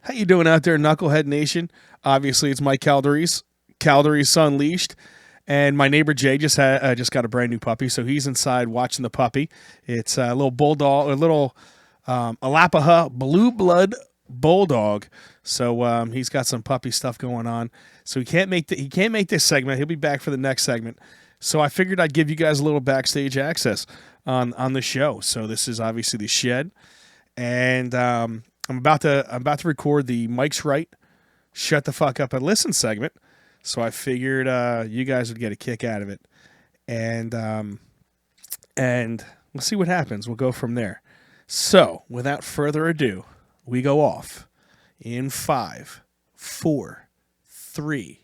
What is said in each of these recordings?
How you doing out there, Knucklehead Nation? Obviously, it's Mike Caldery's Unleashed, and my neighbor Jay just got a brand new puppy, so he's inside watching the puppy. It's a little bulldog, a little Alapaha blue blood bulldog. So he's got some puppy stuff going on. So he can't make this segment. He'll be back for the next segment. So I figured I'd give you guys a little backstage access on the show. So this is obviously the shed, and I'm about to record the Mike's Right, Shut the Fuck Up and Listen segment. So I figured you guys would get a kick out of it, and we'll see what happens. We'll go from there. So without further ado, we go off in 5, 4, 3.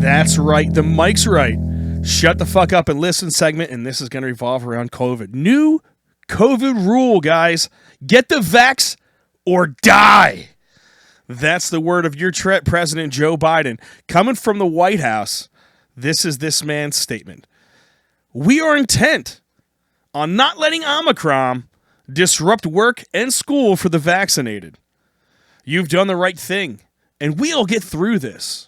That's right. The Mike's Right. Shut the fuck up and listen segment, and this is going to revolve around COVID. New COVID rule, guys. Get the vax or die. That's the word of your President Joe Biden. Coming from the White House, this is this man's statement. We are intent on not letting Omicron disrupt work and school for the vaccinated. You've done the right thing, and we'll get through this.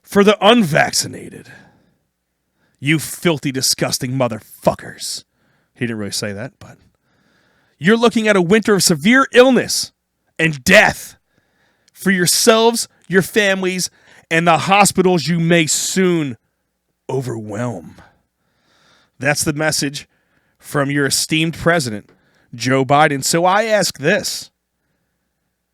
For the unvaccinated, you filthy, disgusting motherfuckers. He didn't really say that, but you're looking at a winter of severe illness and death for yourselves, your families, and the hospitals you may soon overwhelm. That's the message from your esteemed president, Joe Biden. So I ask this.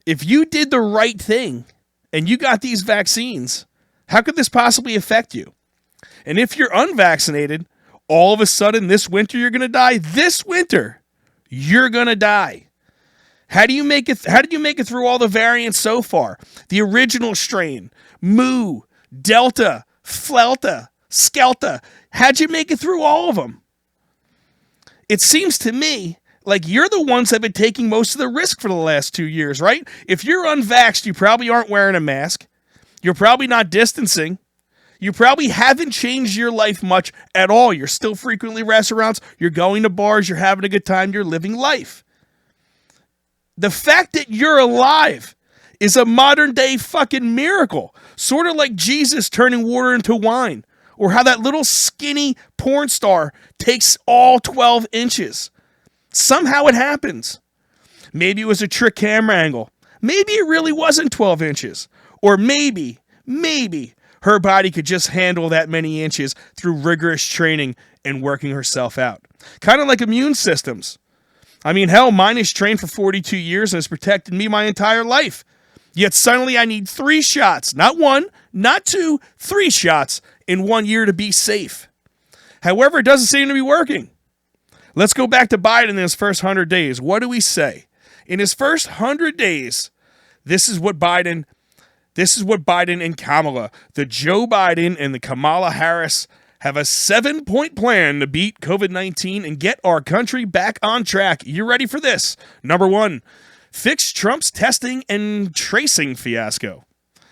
If you did the right thing and you got these vaccines, how could this possibly affect you? And if you're unvaccinated, all of a sudden this winter you're going to die. This winter, you're going to die. How do you make it? How did you make it through all the variants so far? The original strain, Mu, Delta, Flelta, Skelta. How'd you make it through all of them? It seems to me like you're the ones that have been taking most of the risk for the last 2 years, right? If you're unvaxxed, you probably aren't wearing a mask. You're probably not distancing. You probably haven't changed your life much at all. You're still frequently restaurants. You're going to bars. You're having a good time. You're living life. The fact that you're alive is a modern day fucking miracle. Sort of like Jesus turning water into wine. Or how that little skinny porn star takes all 12 inches. Somehow it happens. Maybe it was a trick camera angle. Maybe it really wasn't 12 inches. Or maybe her body could just handle that many inches through rigorous training and working herself out. Kind of like immune systems. I mean, hell, mine is trained for 42 years and has protected me my entire life. Yet suddenly I need 3 shots. Not 1, not 2, 3 shots in 1 year to be safe. However, it doesn't seem to be working. Let's go back to Biden in his first 100 days. What do we say? In his first 100 days, this is what Biden and Kamala, the Joe Biden and the Kamala Harris, have a 7-point plan to beat COVID-19 and get our country back on track. You ready for this? Number 1, fix Trump's testing and tracing fiasco.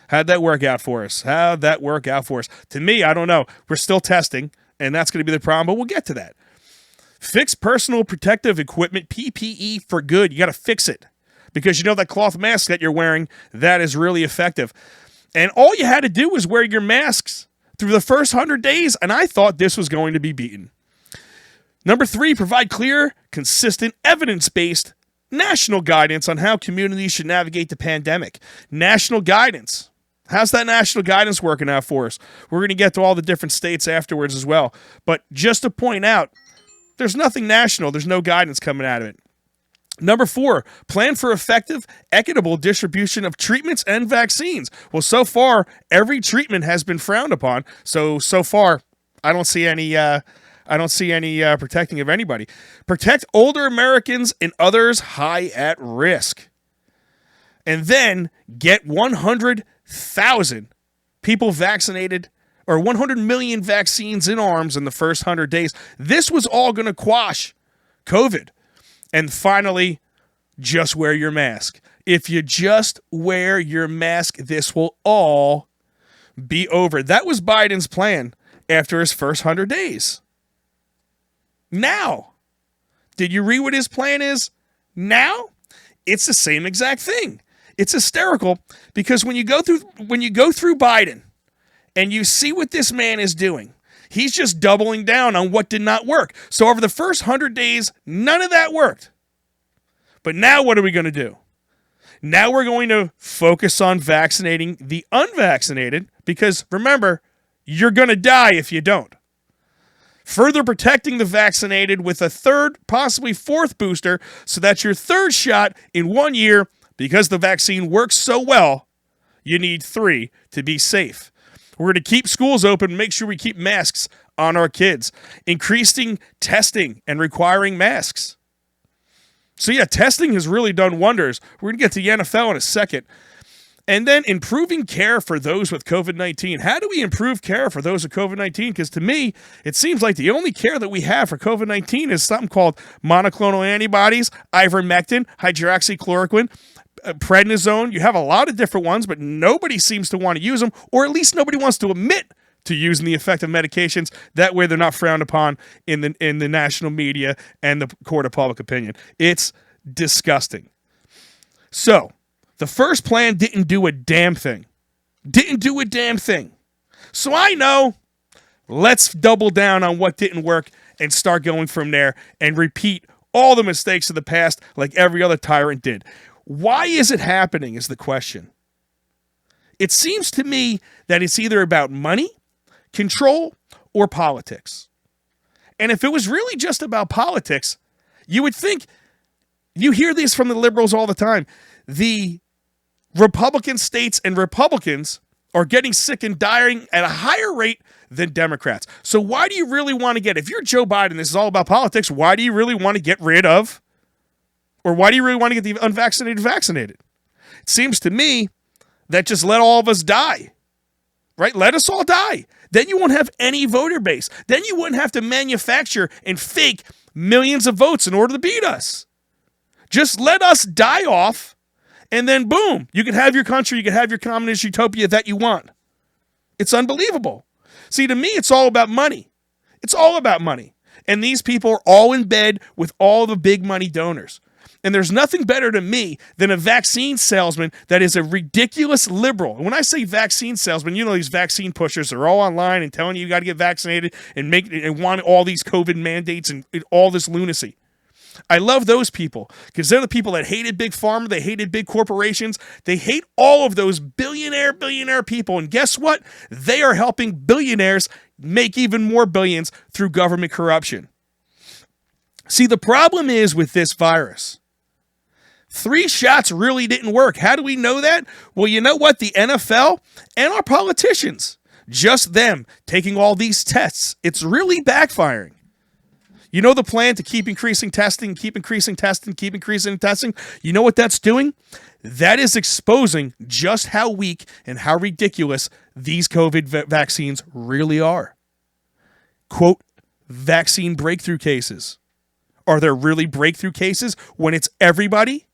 How'd that work out for us? To me, I don't know. We're still testing, and that's going to be the problem, but we'll get to that. Fix personal protective equipment, PPE, for good. You got to fix it. Because you know that cloth mask that you're wearing, that is really effective. And all you had to do was wear your masks through the first 100 days, and I thought this was going to be beaten. Number 3, provide clear, consistent, evidence-based national guidance on how communities should navigate the pandemic. National guidance. How's that national guidance working out for us? We're going to get to all the different states afterwards as well. But just to point out, there's nothing national. There's no guidance coming out of it. Number 4, plan for effective, equitable distribution of treatments and vaccines. Well, so far, every treatment has been frowned upon. So far, I don't see any protecting of anybody. Protect older Americans and others high at risk. And then get 100,000 people vaccinated, or 100 million vaccines in arms in the first 100 days. This was all going to quash COVID. And finally, just wear your mask. If you just wear your mask, this will all be over. That was Biden's plan after his first 100 days. Now, did you read what his plan is? Now, it's the same exact thing. It's hysterical because when you go through Biden and you see what this man is doing, he's just doubling down on what did not work. So over the first 100 days, none of that worked. But now what are we going to do? Now we're going to focus on vaccinating the unvaccinated because remember, you're going to die if you don't. Further protecting the vaccinated with a third, possibly fourth booster so that your third shot in 1 year, because the vaccine works so well, you need 3 to be safe. We're going to keep schools open, make sure we keep masks on our kids, increasing testing and requiring masks. So yeah, testing has really done wonders. We're going to get to the NFL in a second. And then improving care for those with COVID-19. How do we improve care for those with COVID-19? Because to me, it seems like the only care that we have for COVID-19 is something called monoclonal antibodies, ivermectin, hydroxychloroquine, prednisone. You have a lot of different ones, but nobody seems to want to use them, or at least nobody wants to admit to using the effective medications. That way they're not frowned upon in the national media and the court of public opinion. It's disgusting. So, the first plan didn't do a damn thing. So I know, let's double down on what didn't work and start going from there and repeat all the mistakes of the past like every other tyrant did. Why is it happening is the question. It seems to me that it's either about money, control, or politics. And if it was really just about politics, you would think, you hear this from the liberals all the time, the Republican states and Republicans are getting sick and dying at a higher rate than Democrats. So why do you really want to if you're Joe Biden, this is all about politics, why do you really want to get rid of, or why do you really want to get the unvaccinated vaccinated? It seems to me that just let all of us die, right? Let us all die. Then you won't have any voter base. Then you wouldn't have to manufacture and fake millions of votes in order to beat us. Just let us die off. And then, boom, you can have your country, you can have your communist utopia that you want. It's unbelievable. See, to me, it's all about money. It's all about money. And these people are all in bed with all the big money donors. And there's nothing better to me than a vaccine salesman that is a ridiculous liberal. And when I say vaccine salesman, you know these vaccine pushers are all online and telling you got to get vaccinated and want all these COVID mandates and all this lunacy. I love those people because they're the people that hated Big Pharma. They hated big corporations. They hate all of those billionaire people. And guess what? They are helping billionaires make even more billions through government corruption. See, the problem is with this virus, 3 shots really didn't work. How do we know that? Well, you know what? The NFL and our politicians, just them taking all these tests, it's really backfiring. You know the plan to keep increasing testing? You know what that's doing? That is exposing just how weak and how ridiculous these COVID vaccines really are. Quote, vaccine breakthrough cases. Are there really breakthrough cases when it's everybody?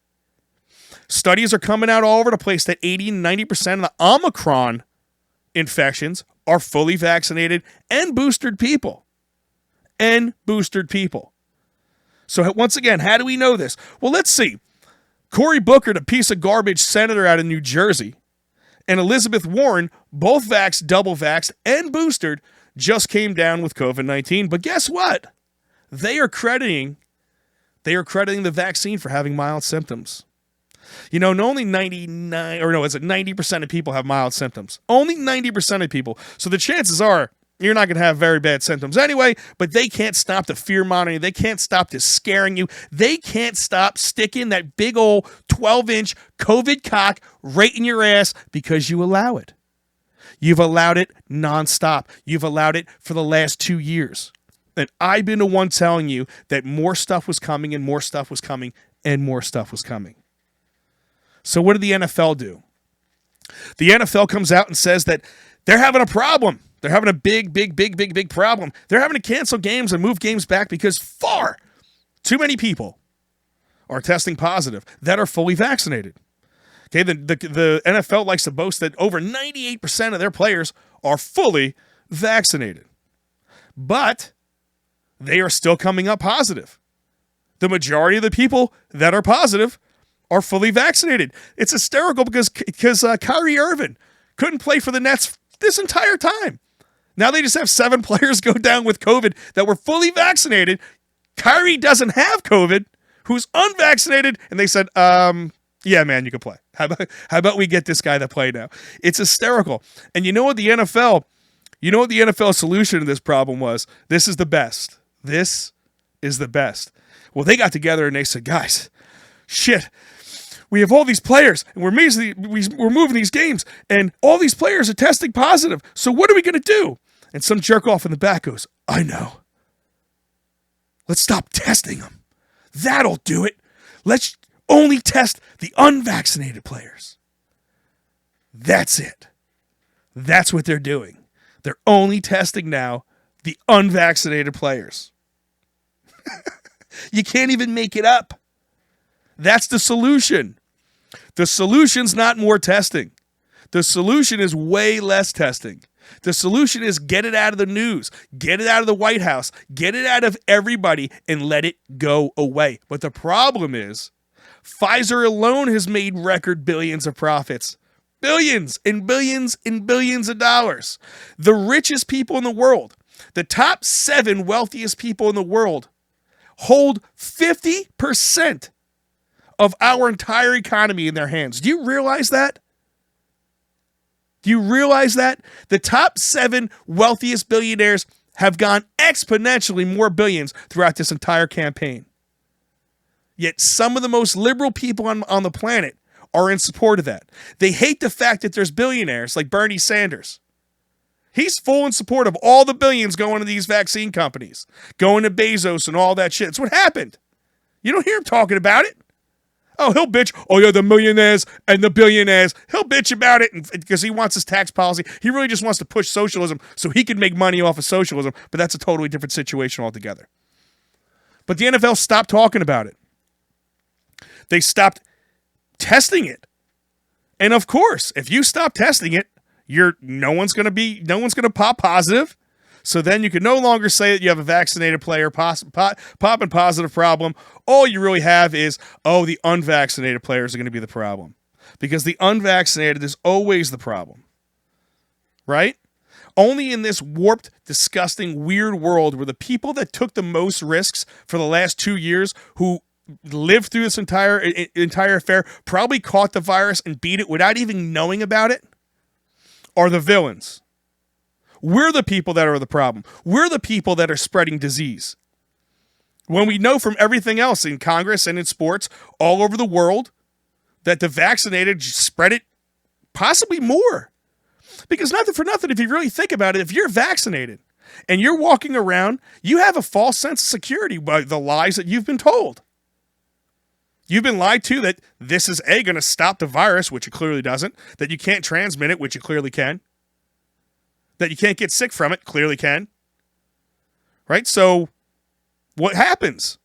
Studies are coming out all over the place that 80 and 90% of the Omicron infections are fully vaccinated and boosted people. So once again, how do we know this? Well, let's see. Cory Booker, the piece of garbage senator out of New Jersey, and Elizabeth Warren, both vaxxed, double vaxxed, and boosted, just came down with COVID-19. But guess what? They are crediting the vaccine for having mild symptoms. You know, only 90% of people have mild symptoms. Only 90% of people. So the chances are you're not going to have very bad symptoms anyway, but they can't stop the fear mongering. They can't stop the scaring you. They can't stop sticking that big old 12-inch COVID cock right in your ass because you allow it. You've allowed it nonstop. You've allowed it for the last 2 years. And I've been the one telling you that more stuff was coming and more stuff was coming and more stuff was coming. So what did the NFL do? The NFL comes out and says that they're having a problem. They're having a big problem. They're having to cancel games and move games back because far too many people are testing positive that are fully vaccinated. Okay, the NFL likes to boast that over 98% of their players are fully vaccinated. But they are still coming up positive. The majority of the people that are positive are fully vaccinated. It's hysterical because Kyrie Irving couldn't play for the Nets this entire time. Now they just have 7 players go down with COVID that were fully vaccinated. Kyrie doesn't have COVID, who's unvaccinated, and they said, yeah, man, you can play. How about we get this guy to play now? It's hysterical. And you know what the NFL solution to this problem was? This is the best. This is the best. Well, they got together and they said, guys, shit, we have all these players and we're moving these games and all these players are testing positive. So what are we going to do? And some jerk off in the back goes, I know. Let's stop testing them. That'll do it. Let's only test the unvaccinated players. That's it. That's what they're doing. They're only testing now the unvaccinated players. You can't even make it up. That's the solution. The solution's not more testing. The solution is way less testing. The solution is get it out of the news, get it out of the White House, get it out of everybody, and let it go away. But the problem is, Pfizer alone has made record billions of profits. Billions and billions and billions of dollars. The richest people in the world, the top 7 wealthiest people in the world, hold 50% of our entire economy in their hands. Do you realize that? Do you realize that? The top 7 wealthiest billionaires have gone exponentially more billions throughout this entire campaign. Yet some of the most liberal people on the planet are in support of that. They hate the fact that there's billionaires like Bernie Sanders. He's full in support of all the billions going to these vaccine companies, going to Bezos and all that shit. It's what happened. You don't hear him talking about it. Oh, he'll bitch. Oh, yeah, the millionaires and the billionaires. He'll bitch about it because he wants his tax policy. He really just wants to push socialism so he can make money off of socialism, but that's a totally different situation altogether. But the NFL stopped talking about it. They stopped testing it. And of course, if you stop testing it, no one's going to pop positive. So then you can no longer say that you have a vaccinated player popping positive problem. All you really have is, the unvaccinated players are going to be the problem. Because the unvaccinated is always the problem. Right? Only in this warped, disgusting, weird world where the people that took the most risks for the last 2 years, who lived through this entire affair, probably caught the virus and beat it without even knowing about it, are the villains. We're the people that are the problem. We're the people that are spreading disease. When we know from everything else in Congress and in sports all over the world that the vaccinated spread it possibly more. Because nothing for nothing, if you really think about it, if you're vaccinated and you're walking around, you have a false sense of security by the lies that you've been told. You've been lied to that this is going to stop the virus, which it clearly doesn't, that you can't transmit it, which you clearly can, that you can't get sick from it, clearly can. Right? So what happens?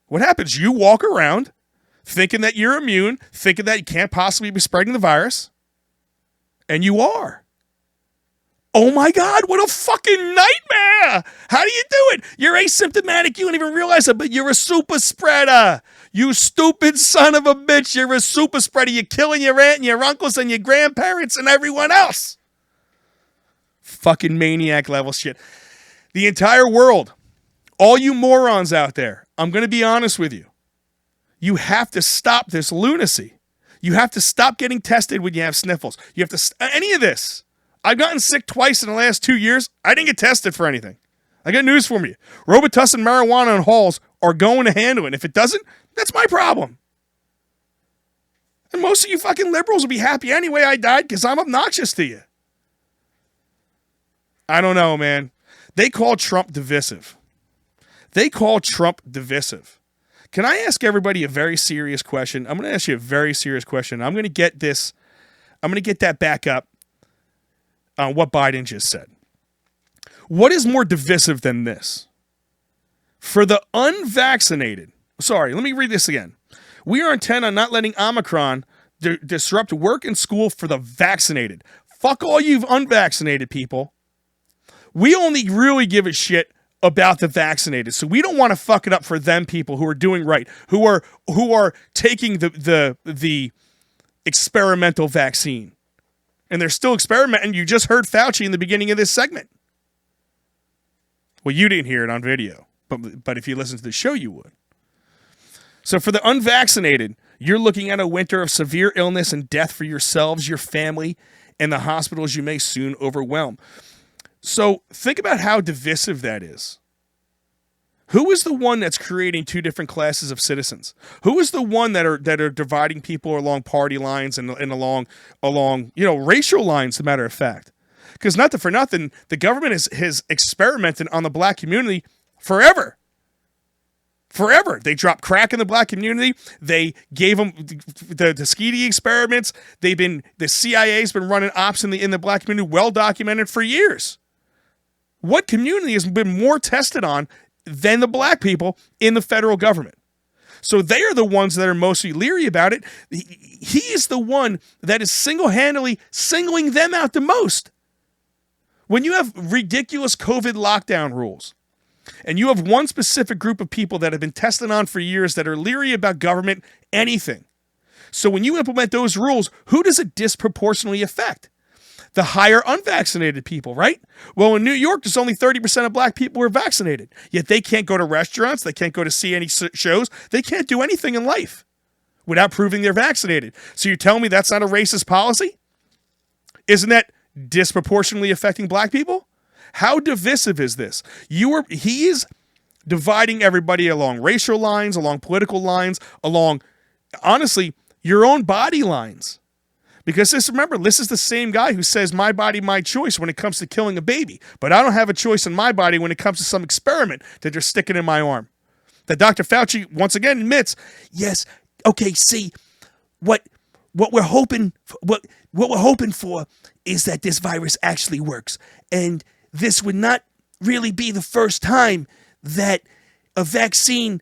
What happens? You walk around thinking that you're immune, thinking that you can't possibly be spreading the virus, and you are. Oh my God, what a fucking nightmare! How do you do it? You're asymptomatic, you don't even realize it, but you're a super spreader. You stupid son of a bitch, you're a super spreader. You're killing your aunt and your uncles and your grandparents and everyone else. Fucking maniac level shit. The entire world, all you morons out there, I'm going to be honest with you. You have to stop this lunacy. You have to stop getting tested when you have sniffles. You have to, any of this. I've gotten sick twice in the last 2 years. I didn't get tested for anything. I got news for you. Robitussin, marijuana, and Halls are going to handle it. If it doesn't, that's my problem. And most of you fucking liberals will be happy anyway I died because I'm obnoxious to you. I don't know, man. They call Trump divisive. Can I ask everybody a very serious question? I'm going to ask you a very serious question. I'm going to get that back up on what Biden just said. What is more divisive than this? For the unvaccinated, sorry, let me read this again. We are intent on not letting Omicron disrupt work and school for the vaccinated. Fuck all you unvaccinated people. We only really give a shit about the vaccinated. So we don't want to fuck it up for them people who are doing right, who are taking the experimental vaccine. And they're still experimenting. You just heard Fauci in the beginning of this segment. Well, you didn't hear it on video, but if you listen to the show, you would. So for the unvaccinated, you're looking at a winter of severe illness and death for yourselves, your family, and the hospitals you may soon overwhelm. So think about how divisive that is. Who is the one that's creating two different classes of citizens? Who is the one that are dividing people along party lines and along racial lines, as a matter of fact? Because not for nothing, the government has experimented on the black community forever. Forever. They dropped crack in the black community. They gave them the Tuskegee experiments. The CIA's been running ops in the black community, well documented for years. What community has been more tested on than the black people in the federal government? So they are the ones that are mostly leery about it. He is the one that is single-handedly singling them out the most. When you have ridiculous COVID lockdown rules, and you have one specific group of people that have been tested on for years that are leery about government, anything. So when you implement those rules, who does it disproportionately affect? The higher unvaccinated people, right? Well, in New York, there's only 30% of black people who are vaccinated. Yet they can't go to restaurants. They can't go to see any shows. They can't do anything in life without proving they're vaccinated. So you're telling me that's not a racist policy? Isn't that disproportionately affecting black people? How divisive is this? He is dividing everybody along racial lines, along political lines, along, honestly, your own body lines. Because remember, this is the same guy who says my body, my choice when it comes to killing a baby. But I don't have a choice in my body when it comes to some experiment that they're sticking in my arm. That Dr. Fauci, once again, admits, yes, okay, see, what we're hoping for is that this virus actually works. And this would not really be the first time that a vaccine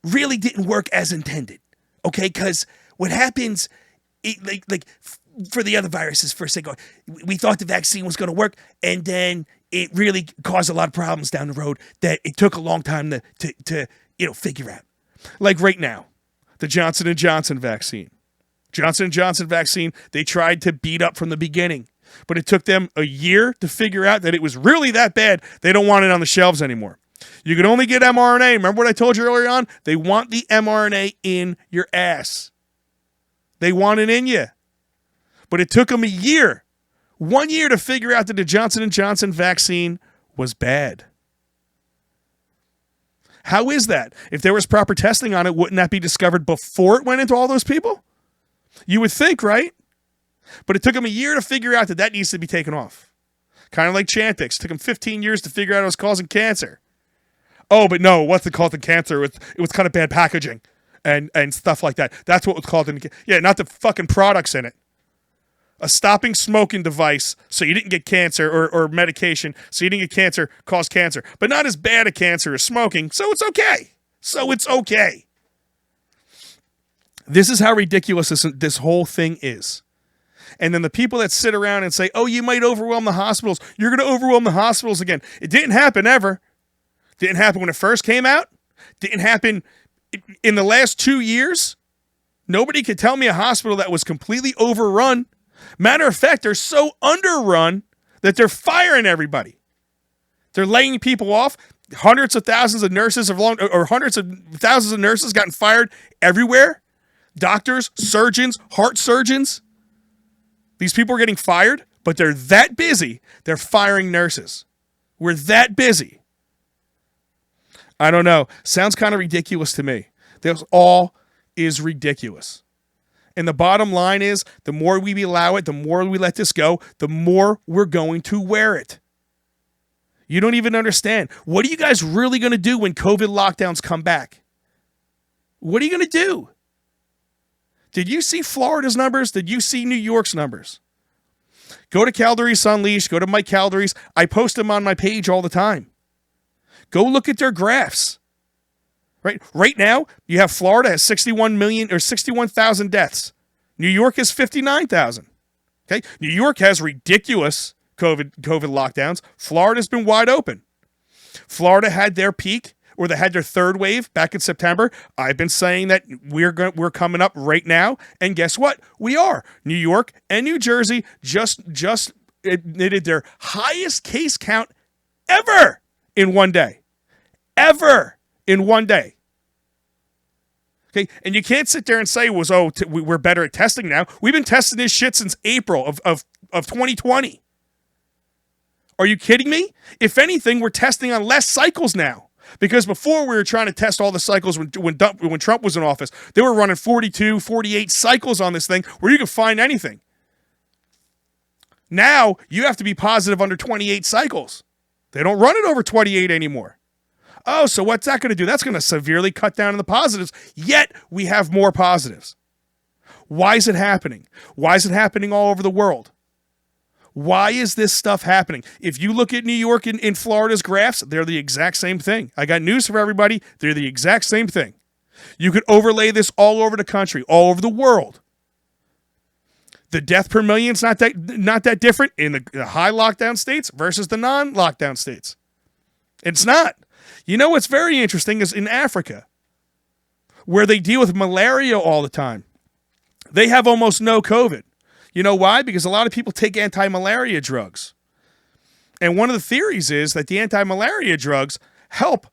really didn't work as intended. Okay, because what happens, for the other viruses, for a second, we thought the vaccine was going to work, and then it really caused a lot of problems down the road that it took a long time to figure out. Like right now, the Johnson & Johnson vaccine. Johnson & Johnson vaccine, they tried to beat up from the beginning. But it took them a year to figure out that it was really that bad. They don't want it on the shelves anymore. You can only get mRNA. Remember what I told you earlier on? They want the mRNA in your ass. They want it in you. But it took them a year. 1 year to figure out that the Johnson & Johnson vaccine was bad. How is that? If there was proper testing on it, wouldn't that be discovered before it went into all those people? You would think, right? But it took them a year to figure out that needs to be taken off. Kind of like Chantix. It took them 15 years to figure out it was causing cancer. Oh, but no, what's it called in cancer? It was kind of bad packaging and stuff like that. That's what was called in. Yeah, not the fucking products in it. A stopping smoking device so you didn't get cancer or medication so you didn't get cancer caused cancer. But not as bad a cancer as smoking, so it's okay. This is how ridiculous this whole thing is. And then the people that sit around and say, oh, you might overwhelm the hospitals. You're going to overwhelm the hospitals again. It didn't happen ever. Didn't happen when it first came out. Didn't happen in the last 2 years. Nobody could tell me a hospital that was completely overrun. Matter of fact, they're so underrun that they're firing everybody. They're laying people off. Hundreds of thousands of nurses hundreds of thousands of nurses gotten fired everywhere. Doctors, surgeons, heart surgeons. These people are getting fired, but they're that busy, they're firing nurses. We're that busy. I don't know. Sounds kind of ridiculous to me. This all is ridiculous. And the bottom line is, the more we allow it, the more we let this go, the more we're going to wear it. You don't even understand. What are you guys really going to do when COVID lockdowns come back? What are you going to do? Did you see Florida's numbers? Did you see New York's numbers? Go to Calories Unleashed. Go to Mike Calories. I post them on my page all the time. Go look at their graphs. Right now, you have Florida has 61,000 deaths. New York is 59,000. Okay? New York has ridiculous COVID lockdowns. Florida's been wide open. Florida had their peak, or they had their third wave back in September. I've been saying that we're coming up right now, and guess what? We are. New York and New Jersey just admitted their highest case count ever in one day. Ever in one day. Okay, and you can't sit there and say we're better at testing now. We've been testing this shit since April of 2020. Are you kidding me? If anything, we're testing on less cycles now. Because before we were trying to test all the cycles when Trump was in office, they were running 42, 48 cycles on this thing where you could find anything. Now, you have to be positive under 28 cycles. They don't run it over 28 anymore. Oh, so what's that going to do? That's going to severely cut down on the positives, yet we have more positives. Why is it happening? Why is it happening all over the world? Why is this stuff happening? If you look at New York and Florida's graphs, they're the exact same thing. I got news for everybody. They're the exact same thing. You could overlay this all over the country, all over the world. The death per million is not that different in the high lockdown states versus the non-lockdown states. It's not. You know what's very interesting is in Africa, where they deal with malaria all the time, they have almost no COVID. You know why? Because a lot of people take anti-malaria drugs. And one of the theories is that the anti-malaria drugs help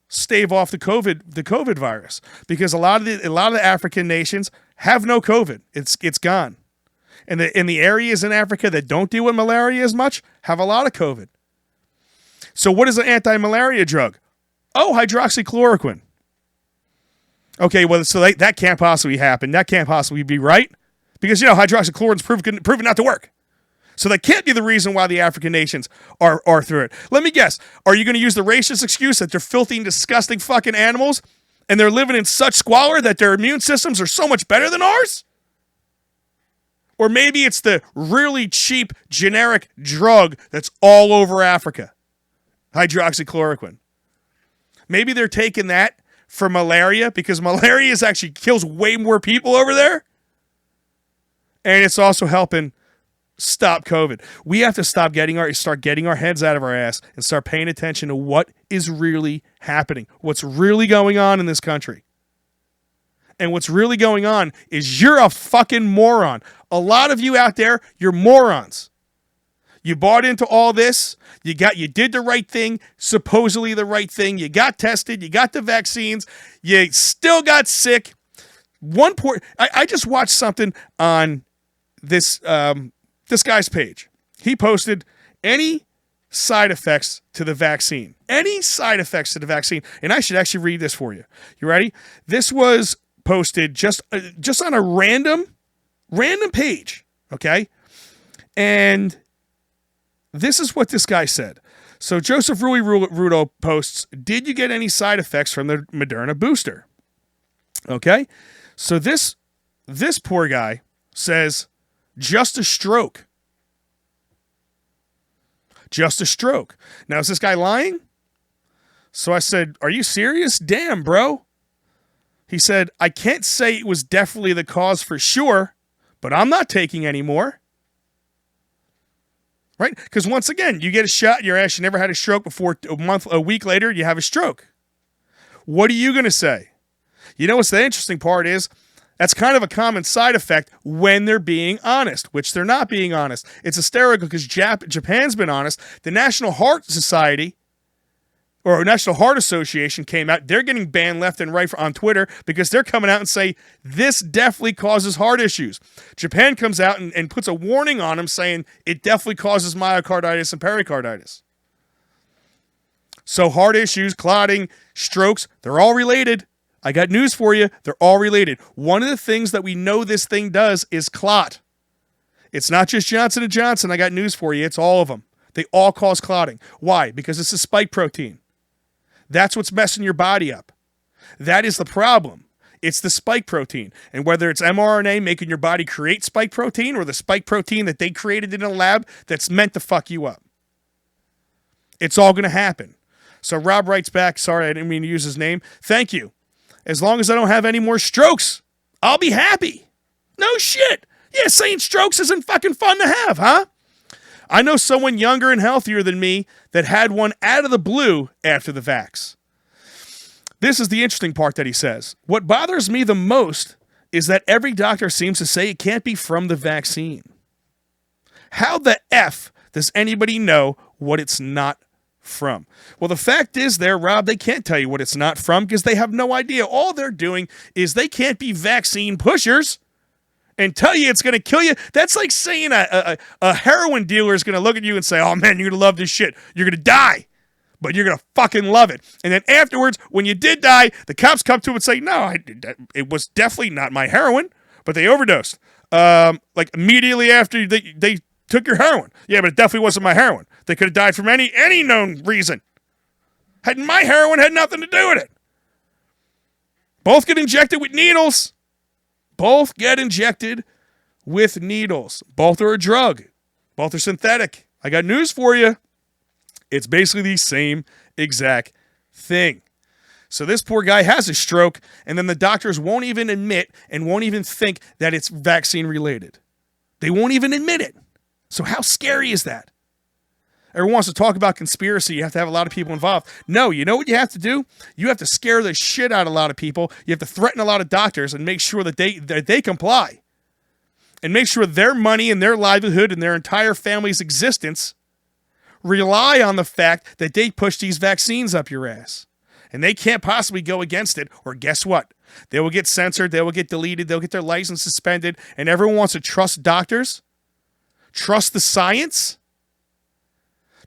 stave off the COVID virus, because a lot of the African nations have no COVID. It's gone. And in the areas in Africa that don't deal with malaria as much have a lot of COVID. So what is an anti-malaria drug? Oh, hydroxychloroquine. Okay, well, so that can't possibly happen. That can't possibly be right. Because, hydroxychloroquine's proven not to work. So that can't be the reason why the African nations are through it. Let me guess. Are you going to use the racist excuse that they're filthy and disgusting fucking animals and they're living in such squalor that their immune systems are so much better than ours? Or maybe it's the really cheap generic drug that's all over Africa. Hydroxychloroquine. Maybe they're taking that for malaria because malaria actually kills way more people over there. And it's also helping stop COVID. We have to start getting our heads out of our ass and start paying attention to what is really happening, what's really going on in this country. And what's really going on is you're a fucking moron. A lot of you out there, you're morons. You bought into all this. You did the right thing, supposedly the right thing. You got tested. You got the vaccines. You still got sick. I just watched something on this guy's page. He posted any side effects to the vaccine. Any side effects to the vaccine. And I should actually read this for you. You ready? This was posted just on a random page. Okay? And this is what this guy said. So Joseph Rui Rudo posts, did you get any side effects from the Moderna booster? Okay? So this poor guy says, just a stroke. Just a stroke. Now, is this guy lying? So I said, are you serious? Damn, bro. He said, I can't say it was definitely the cause for sure, but I'm not taking any more. Right? Because once again, you get a shot in your ass, you never had a stroke before, a week later, you have a stroke. What are you going to say? You know what's the interesting part is, that's kind of a common side effect when they're being honest, which they're not being honest. It's hysterical because Japan's been honest. The National Heart Society or National Heart Association came out. They're getting banned left and right on Twitter because they're coming out and say this definitely causes heart issues. Japan comes out and puts a warning on them saying it definitely causes myocarditis and pericarditis. So heart issues, clotting, strokes, they're all related. I got news for you. They're all related. One of the things that we know this thing does is clot. It's not just Johnson & Johnson. I got news for you. It's all of them. They all cause clotting. Why? Because it's a spike protein. That's what's messing your body up. That is the problem. It's the spike protein. And whether it's mRNA making your body create spike protein or the spike protein that they created in a lab that's meant to fuck you up. It's all going to happen. So Rob writes back, sorry, I didn't mean to use his name. Thank you. As long as I don't have any more strokes, I'll be happy. No shit. Yeah, saying strokes isn't fucking fun to have, huh? I know someone younger and healthier than me that had one out of the blue after the vax. This is the interesting part that he says. What bothers me the most is that every doctor seems to say it can't be from the vaccine. How the F does anybody know what it's not from? Well, the fact is there, Rob, they can't tell you what it's not from because they have no idea. All they're doing is they can't be vaccine pushers and tell you it's going to kill you. That's like saying a heroin dealer is going to look at you and say, oh, man, you're going to love this shit. You're going to die, but you're going to fucking love it. And then afterwards, when you did die, the cops come to him and say, no, it was definitely not my heroin, but they overdosed. Like immediately after they took your heroin. Yeah, but it definitely wasn't my heroin. They could have died from any known reason. My heroin had nothing to do with it. Both get injected with needles. Both get injected with needles. Both are a drug. Both are synthetic. I got news for you. It's basically the same exact thing. So this poor guy has a stroke, and then the doctors won't even admit and won't even think that it's vaccine related. They won't even admit it. So how scary is that? Everyone wants to talk about conspiracy. You have to have a lot of people involved. No, you know what you have to do? You have to scare the shit out of a lot of people. You have to threaten a lot of doctors and make sure that they comply. And make sure their money and their livelihood and their entire family's existence rely on the fact that they push these vaccines up your ass. And they can't possibly go against it, or guess what? They will get censored, they will get deleted, they'll get their license suspended, and everyone wants to trust doctors? Trust the science?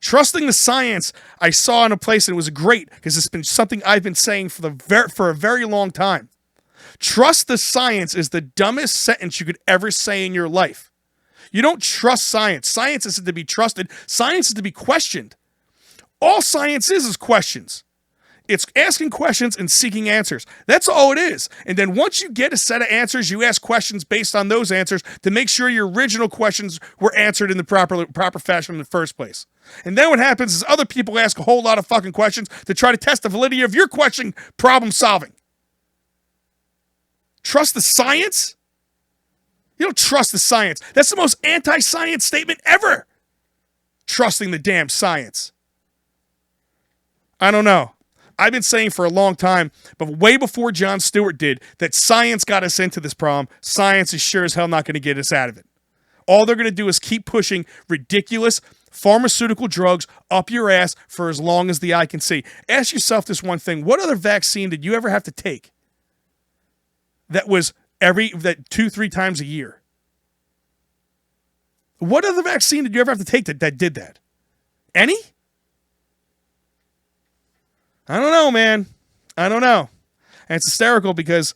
Trusting the science, I saw in a place, and it was great because it's been something I've been saying for a very long time. Trust the science is the dumbest sentence you could ever say in your life. You don't trust science. Science isn't to be trusted. Science is to be questioned. All science is questions. It's asking questions and seeking answers. That's all it is. And then once you get a set of answers, you ask questions based on those answers to make sure your original questions were answered in the proper fashion in the first place. And then what happens is other people ask a whole lot of fucking questions to try to test the validity of your question problem solving. Trust the science? You don't trust the science. That's the most anti-science statement ever. Trusting the damn science. I don't know. I've been saying for a long time, but way before Jon Stewart did, that science got us into this problem. Science is sure as hell not going to get us out of it. All they're going to do is keep pushing ridiculous pharmaceutical drugs up your ass for as long as the eye can see. Ask yourself this one thing. What other vaccine did you ever have to take that was 2-3 times a year? What other vaccine did you ever have to take that did that? Any? I don't know, man. I don't know. And it's hysterical because,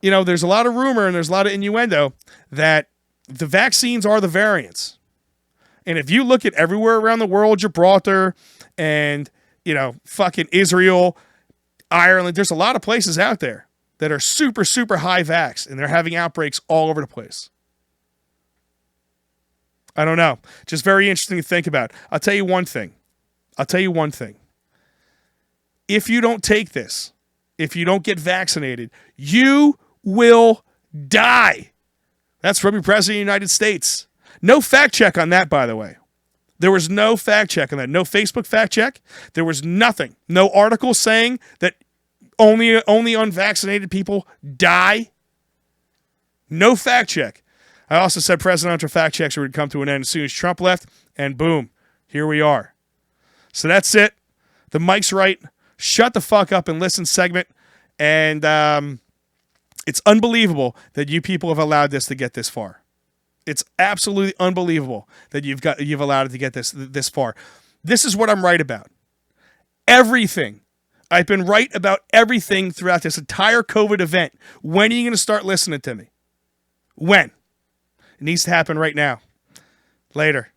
there's a lot of rumor and there's a lot of innuendo that the vaccines are the variants. And if you look at everywhere around the world, Gibraltar and, fucking Israel, Ireland, there's a lot of places out there that are super, super high vax, and they're having outbreaks all over the place. I don't know. Just very interesting to think about. I'll tell you one thing. If you don't take this, if you don't get vaccinated, you will die. That's from your president of the United States. No fact check on that, by the way. There was no fact check on that. No Facebook fact check. There was nothing. No article saying that only unvaccinated people die. No fact check. I also said presidential fact checks would come to an end as soon as Trump left, and boom, here we are. So that's it. The Mike's Right. Shut the fuck up and listen segment. And it's unbelievable that you people have allowed this to get this far. It's absolutely unbelievable that you've allowed it to get this far. This is what I'm right about. Everything. I've been right about everything throughout this entire COVID event. When are you going to start listening to me? When? It needs to happen right now. Later.